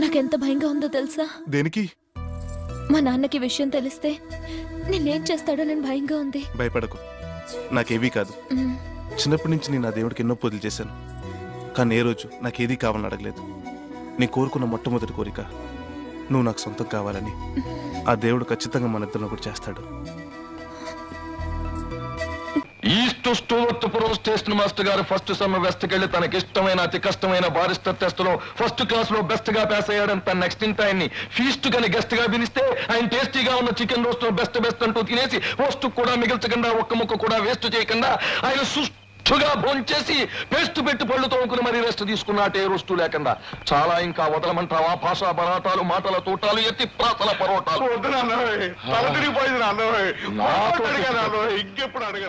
నాకెంత భయంగా ఉందో తెలుసా? దేనికి? మా నాన్నకి విషయం తెలిస్తే నేనేం చేస్తాడో నేను భయంగా ఉంది. భయపడకు, నాకేవీ కాదు. చిన్నప్పటి నుంచి నేను ఆ దేవుడికి ఎన్నో పూజలు చేశాను, కానీ ఏ రోజు నాకేదీ కావాలని అడగలేదు. నీ కోరుకున్న మొట్టమొదటి కోరిక నువ్వు నాకు సొంతం కావాలని. ఆ దేవుడు ఖచ్చితంగా మన ఇద్దరిని ఒకటి చేస్తాడు. ఈస్ట్ స్టూవర్ట్ పురం స్టేషన్ మాస్టర్ గారు ఫస్ట్ సమ్మర్ వెస్ట్ కెళ్లి తనకి ఇష్టమైన అతి కష్టమైన బారిస్టర్ టెస్ట్ లో ఫస్ట్ క్లాస్ లో బెస్ట్ గా పాస్ అయ్యాడని తన నెక్స్ట్ ఇంట ఆయన్ని ఫీస్ట్ కని గెస్ట్ గా పిలిస్తే ఆయన టేస్టీగా ఉన్న చికెన్ రోస్ట్ బెస్ట్ అంటూ తినేసి రోస్ట్ కూడా మిగిల్చకుండా ఒక్క ముక్క కూడా వేస్ట్ చేయకుండా ఆయన సుష్టుగా భోంచేసి పేస్ట్ పెట్టి పళ్ళు తోముకుని మరీ రెస్ట్ తీసుకున్నట్టే రోస్టు లేకుండా. చాలా ఇంకా వదలమంటావా? భాషా బరాటాలు, మాటల తోటాలు, ఎత్తి ప్రాతల పరోటాలు. ఇంకెప్పుడు అడగ